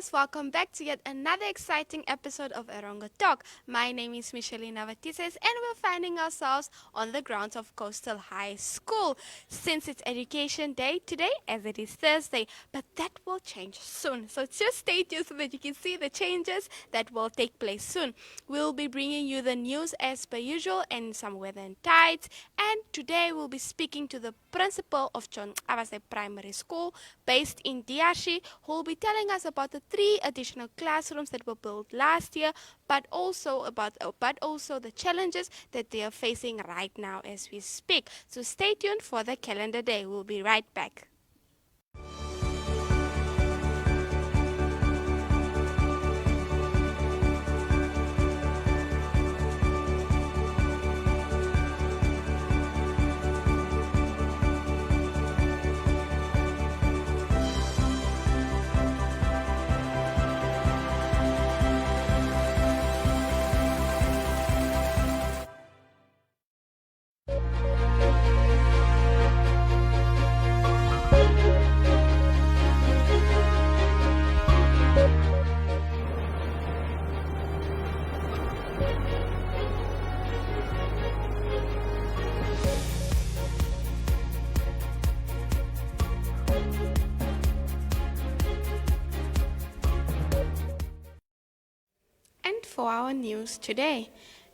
viewers, welcome back to yet another exciting episode of Erongo Talk. My name is Micheline Navatises and we're finding ourselves on the grounds of Coastal High School. Since it's Education Day today, as it is Thursday, but that will change soon. So just stay tuned so that you can see the changes that will take place soon. We'll be bringing you the news as per usual and some weather and tides. And today we'll be speaking to the principal of Awaseb Primary School based in Diashi, who will be telling us about the 3 additional classrooms that were built last year, but also the challenges that they are facing right now as we speak. So stay tuned for the calendar day. We'll be right back. And for our news today,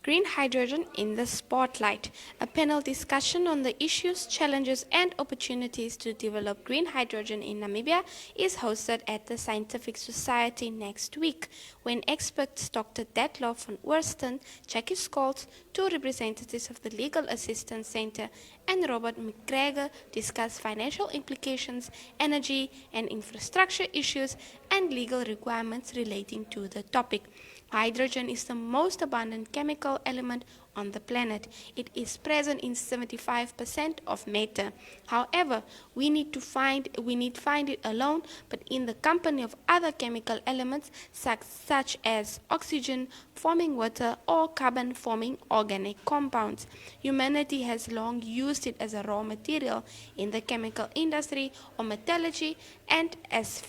green hydrogen in the spotlight. A panel discussion on the issues, challenges and opportunities to develop green hydrogen in Namibia is hosted at the Scientific Society next week, when experts Dr. Detlof van Oorston, Jackie Scholz, 2 representatives of the Legal Assistance Center, and Robert McGregor discuss financial implications, energy and infrastructure issues, and legal requirements relating to the topic. Hydrogen is the most abundant chemical element on the planet. It is present in 75% of matter. However, we need find it alone, but in the company of other chemical elements such as oxygen forming water or carbon forming organic compounds. Humanity has long used it as a raw material in the chemical industry or metallurgy and as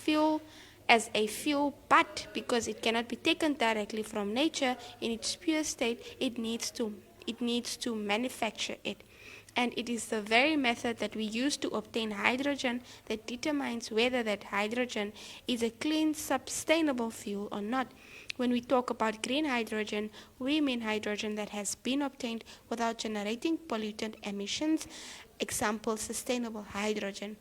a fuel, but because it cannot be taken directly from nature in its pure state, it needs to manufacture it. And it is the very method that we use to obtain hydrogen that determines whether that hydrogen is a clean, sustainable fuel or not. When we talk about green hydrogen, we mean hydrogen that has been obtained without generating pollutant emissions. Example, sustainable hydrogen,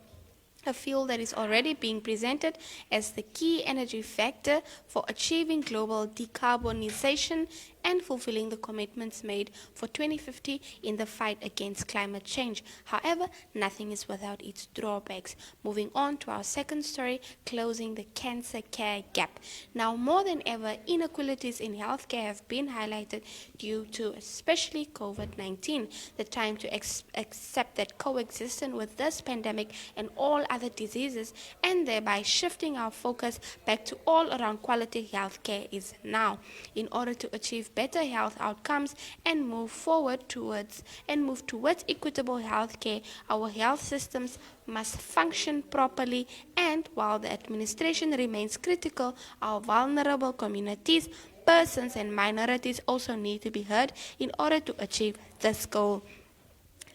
a fuel that is already being presented as the key energy factor for achieving global decarbonization and fulfilling the commitments made for 2050 in the fight against climate change. However, nothing is without its drawbacks. Moving on to our second story, closing the cancer care gap. Now, more than ever, inequalities in healthcare have been highlighted due to especially COVID-19. The time to accept that coexistence with this pandemic and all other diseases, and thereby shifting our focus back to all-around quality healthcare is now. In order to achieve better health outcomes and move towards equitable healthcare, our health systems must function properly, and while the administration remains critical, our vulnerable communities, persons and minorities also need to be heard in order to achieve this goal.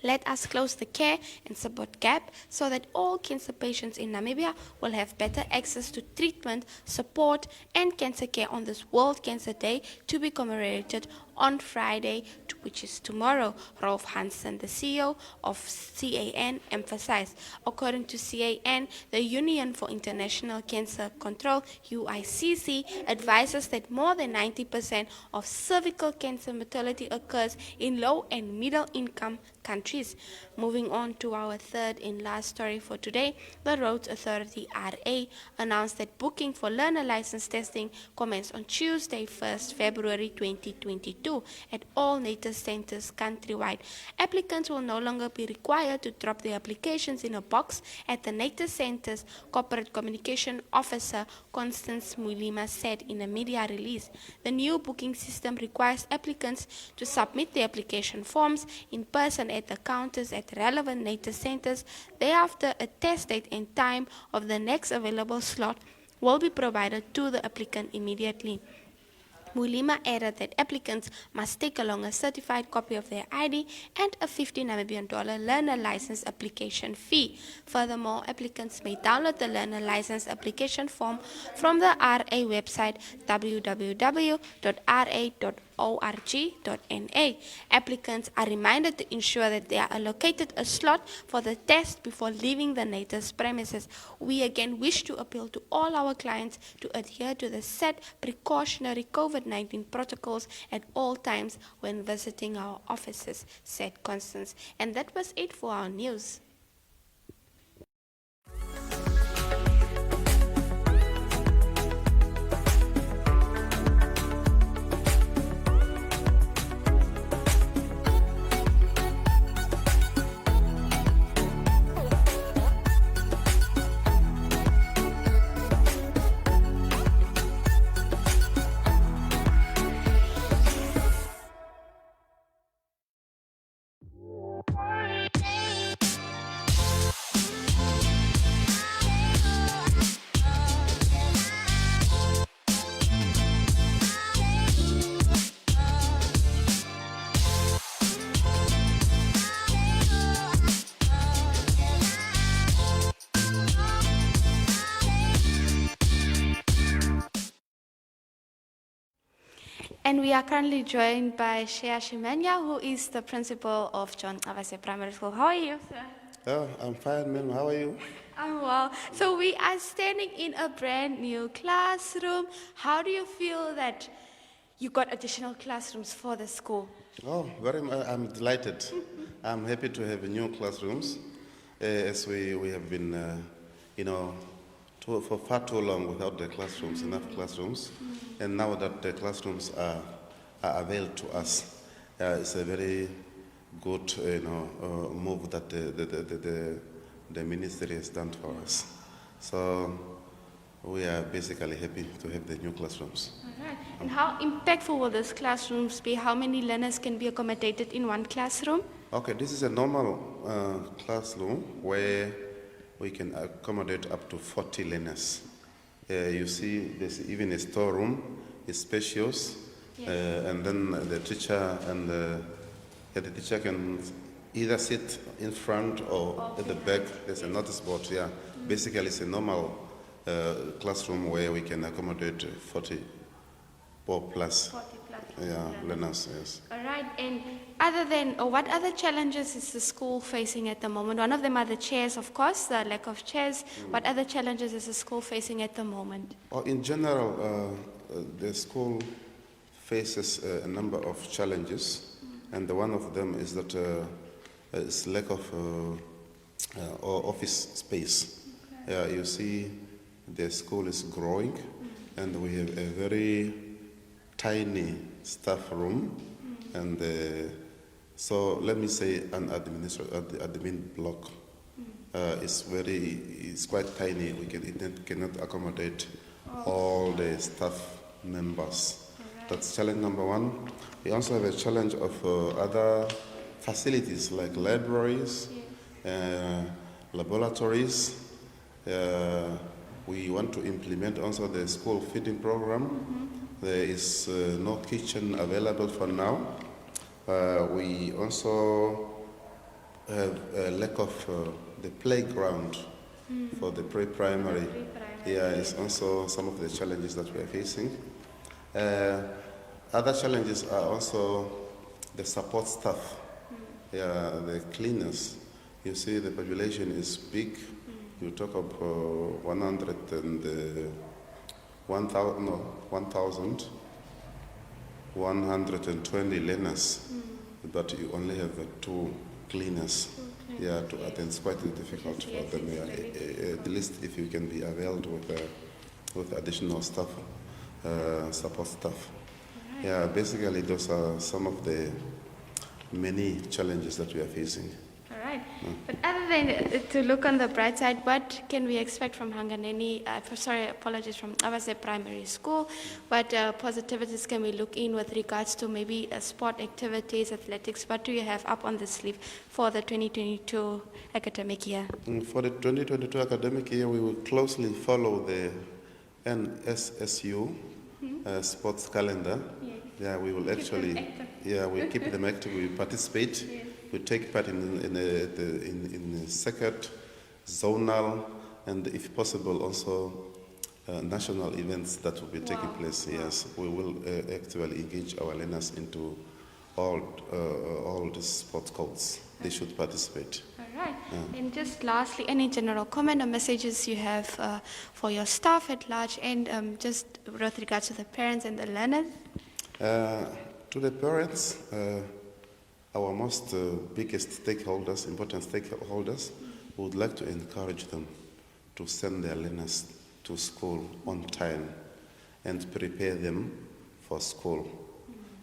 Let us close the care and support gap so that all cancer patients in Namibia will have better access to treatment, support, and cancer care on this World Cancer Day to be commemorated on Friday, which is tomorrow. Rolf Hansen, the CEO of CAN, emphasized. According to CAN, the Union for International Cancer Control, UICC, advises that more than 90% of cervical cancer mortality occurs in low and middle income countries. Moving on to our third and last story for today, the Roads Authority RA announced that booking for learner license testing commenced on Tuesday, 1st February 2022 at all NATO centers countrywide. Applicants will no longer be required to drop their applications in a box at the NATO centers, Corporate Communication Officer Constance Mulima said in a media release. The new booking system requires applicants to submit their application forms in person at the counters at relevant NATO centers. Thereafter, a test date and time of the next available slot will be provided to the applicant immediately. Mulima added that applicants must take along a certified copy of their ID and a $50 learner license application fee. Furthermore, applicants may download the learner license application form from the RA website www.ra.org.na. Applicants are reminded to ensure that they are allocated a slot for the test before leaving the NATA's premises. We again wish to appeal to all our clients to adhere to the set precautionary COVID-19 protocols at all times when visiting our offices, said Constance. And that was it for our news. And we are currently joined by Sheya Shimanya, who is the principal of John Awaseb Primary School. How are you, sir? Oh, I'm fine, ma'am. How are you? I'm well. So we are standing in a brand new classroom. How do you feel that you got additional classrooms for the school? Oh, very much. I'm delighted. I'm happy to have new classrooms, as we have been, for far too long without the classrooms, enough classrooms. And now that the classrooms are availed to us, it's a very good, move that the ministry has done for us. So we are basically happy to have the new classrooms. All right. And how impactful will these classrooms be? How many learners can be accommodated in one classroom? Okay, this is a normal classroom where we can accommodate up to 40 learners. You see, there's even a storeroom. It's spacious, yes. And then the teacher and the teacher can either sit in front or at the back. There's a notice board. Yeah, basically it's a normal classroom where we can accommodate 40 plus. 40 plus learners. Yes. All right. And what other challenges is the school facing at the moment? One of them are the chairs, of course, the lack of chairs. What other challenges is the school facing at the moment? In general, the school faces a number of challenges, and one of them is that is lack of office space. Okay. You see, the school is growing, and we have a very tiny staff room, and so let me say an admin block is quite tiny. It cannot accommodate all the staff members. Right. That's challenge number one. We also have a challenge of other facilities like libraries, laboratories. We want to implement also the school feeding program. There is no kitchen available for now. We also have a lack of the playground for the pre-primary. Yeah, it's also some of the challenges that we are facing. Other challenges are also the support staff, the cleaners. You see, the population is big. You talk of 1,120 learners, but you only have 2 cleaners. Yeah, to attend. It's quite difficult for them. At least if you can be availed with additional staff, support staff. Right. Yeah, basically those are some of the many challenges that we are facing. All right. But other than to look on the bright side, what can we expect from Hanganeni? From Awaseb Primary School. What positivities can we look in with regards to maybe sport activities, athletics? What do you have up on the sleeve for the 2022 academic year? For the 2022 academic year, we will closely follow the and SSU sports calendar. Yeah, we will actually, we keep them active. We participate. We take part in circuit, zonal, and if possible also national events that will be taking place. Yes, we will actively engage our learners into all the sports codes. They should participate. All right. And just lastly, any general comment or messages you have for your staff at large, and just with regards to the parents and the learners? To the parents, our most biggest stakeholders, important stakeholders, we would like to encourage them to send their learners to school on time and prepare them for school.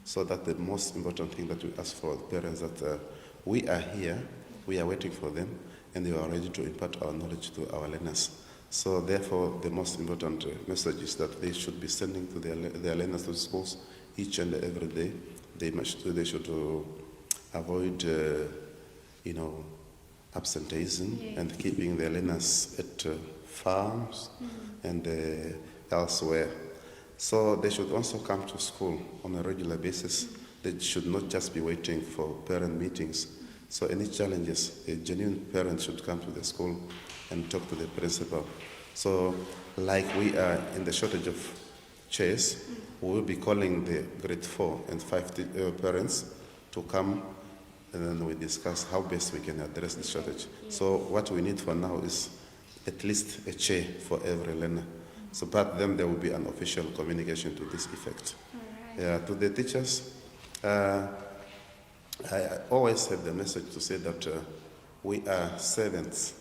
So that the most important thing that we ask for parents that we are here, we are waiting for them, and they are ready to impart our knowledge to our learners. So therefore, the most important message is that they should be sending to their learners to schools each and every day. They should avoid, absenteeism and keeping their learners at farms and elsewhere. So they should also come to school on a regular basis. They should not just be waiting for parent meetings. So any challenges, a genuine parent should come to the school and talk to the principal. So like we are in the shortage of chairs, we will be calling the grade 4 and 5 parents to come, and then we discuss how best we can address the shortage. So what we need for now is at least a chair for every learner. So but then there will be an official communication to this effect. To the teachers, I always have the message to say that we are servants.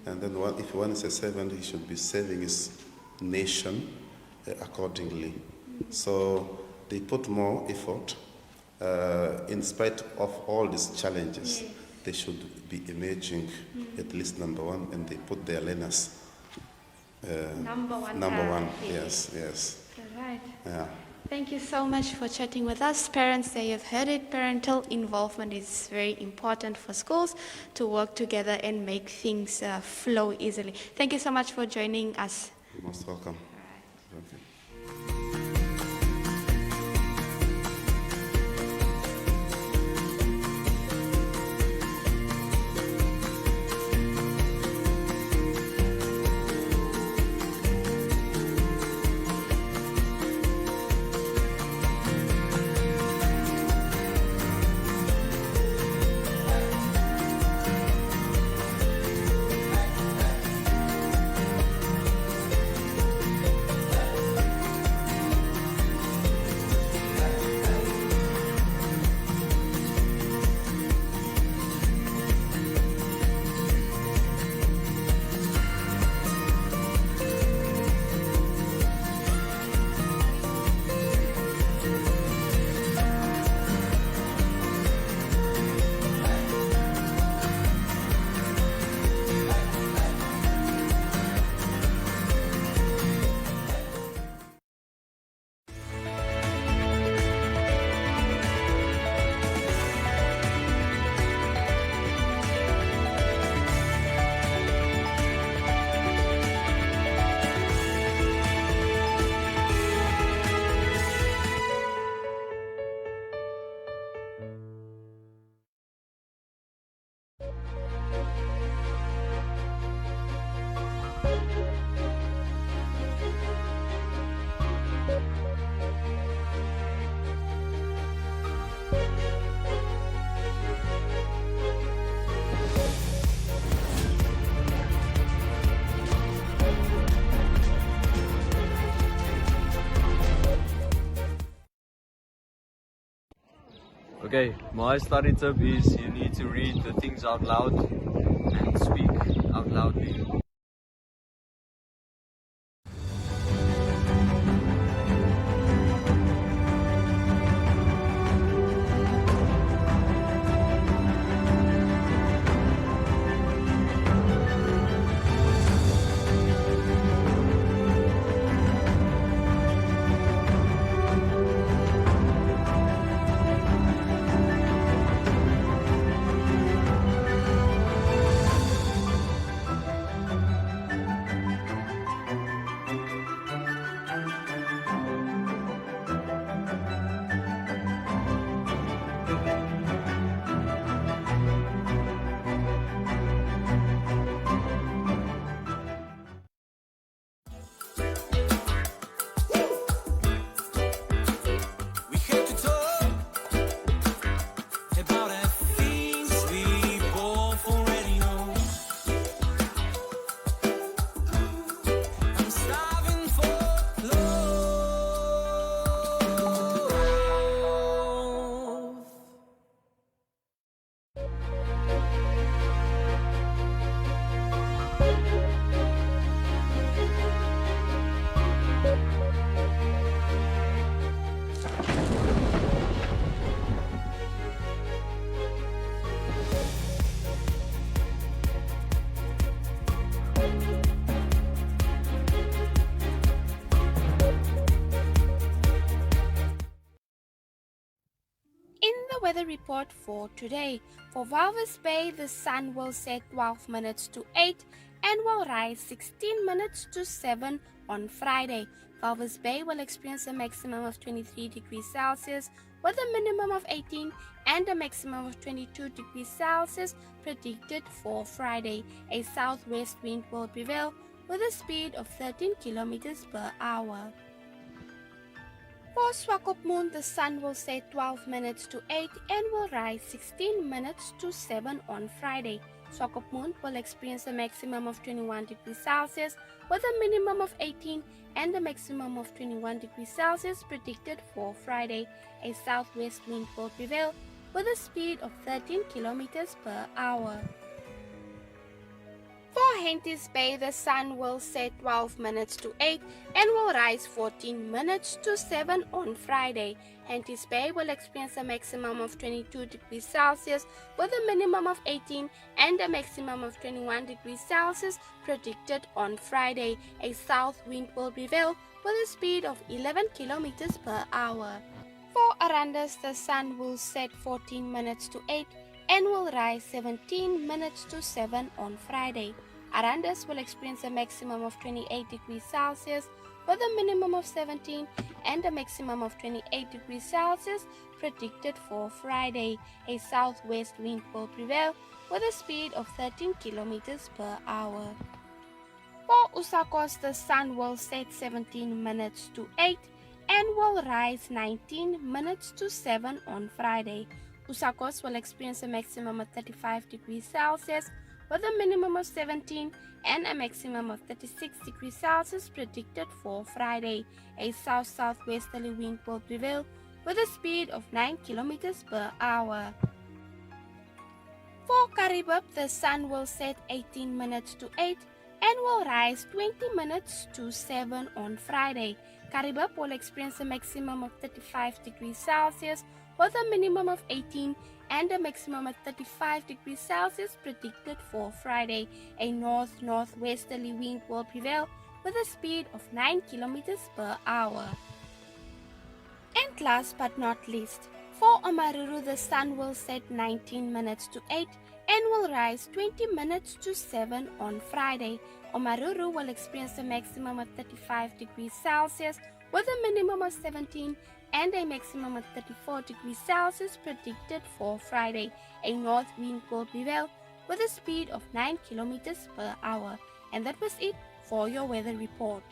And then if one is a servant, he should be serving his nation accordingly. So they put more effort in spite of all these challenges. They should be emerging at least number one, and they put their learners Number one. Yes. All right. Yeah. Thank you so much for chatting with us. Parents, there you've heard it. Parental involvement is very important for schools to work together and make things flow easily. Thank you so much for joining us. You're most welcome. All right. Okay. Okay, my study tip is you need to read the things out loud and speak out loudly. the weather report for today. For Walvis Bay, the sun will set 12 minutes to 8 and will rise 16 minutes to 7 on Friday. Walvis Bay will experience a maximum of 23 degrees Celsius with a minimum of 18 and a maximum of 22 degrees Celsius predicted for Friday. A southwest wind will prevail with a speed of 13 kilometers per hour. For Swakopmund, the sun will set 12 minutes to 8 and will rise 16 minutes to 7 on Friday. Swakopmund will experience a maximum of 21 degrees Celsius with a minimum of 18 and a maximum of 21 degrees Celsius predicted for Friday. A southwest wind will prevail with a speed of 13 kilometers per hour. For Henties Bay, the sun will set 12 minutes to 8 and will rise 14 minutes to 7 on Friday. Henties Bay will experience a maximum of 22 degrees Celsius with a minimum of 18 and a maximum of 21 degrees Celsius predicted on Friday. A south wind will prevail with a speed of 11 kilometers per hour. For Arandis, the sun will set 14 minutes to 8 and will rise 17 minutes to 7 on Friday. Arandis will experience a maximum of 28 degrees Celsius with a minimum of 17 and a maximum of 28 degrees Celsius predicted for Friday. A southwest wind will prevail with a speed of 13 kilometers per hour. For Usakos, the sun will set 17 minutes to 8 and will rise 19 minutes to 7 on Friday. Usakos will experience a maximum of 35 degrees Celsius with a minimum of 17 and a maximum of 36 degrees Celsius predicted for Friday. A south-southwesterly wind will prevail with a speed of 9 kilometers per hour. For Karibub, the sun will set 18 minutes to 8 and will rise 20 minutes to 7 on Friday. Karibub will experience a maximum of 35 degrees Celsius with a minimum of 18 and a maximum of 35 degrees Celsius predicted for Friday. A north-northwesterly wind will prevail with a speed of 9 kilometers per hour. And last but not least, for Omaruru, the sun will set 19 minutes to 8 and will rise 20 minutes to 7 on Friday. Omaruru will experience a maximum of 35 degrees Celsius with a minimum of 17 and a maximum of 34 degrees Celsius predicted for Friday. A north wind will prevail with a speed of 9 kilometers per hour. And that was it for your weather report.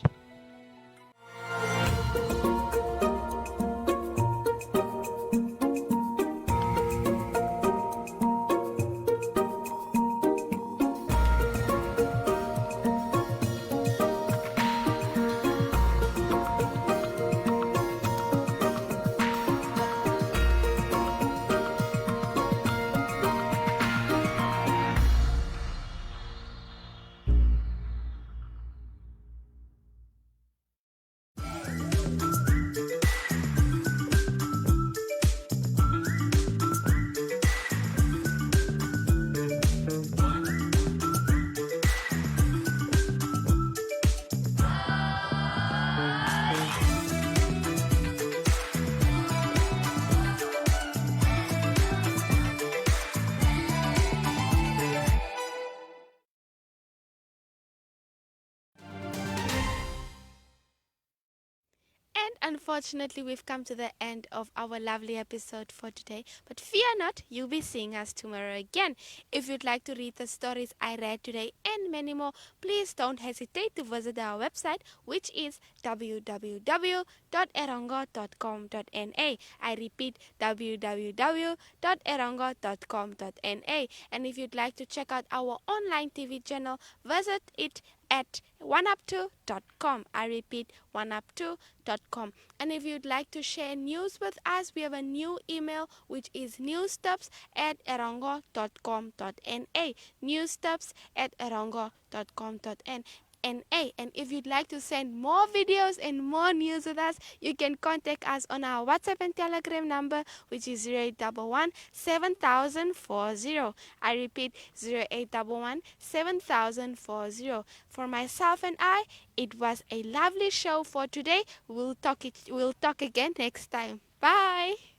Unfortunately, we've come to the end of our lovely episode for today. But fear not, you'll be seeing us tomorrow again. If you'd like to read the stories I read today and many more, please don't hesitate to visit our website, which is www.erongo.com.na. I repeat, www.erongo.com.na. And if you'd like to check out our online TV channel, visit it at oneup2.com. I repeat, oneup2.com. And if you'd like to share news with us, we have a new email, which is newstubs@erongo.com.na. newstubs@erongo.com.na. And if you'd like to send more videos and more news with us, you can contact us on our WhatsApp and Telegram number, which is 0811 7040. I repeat, 0811 7040. For myself and I, it was a lovely show for today. We'll talk again next time. Bye.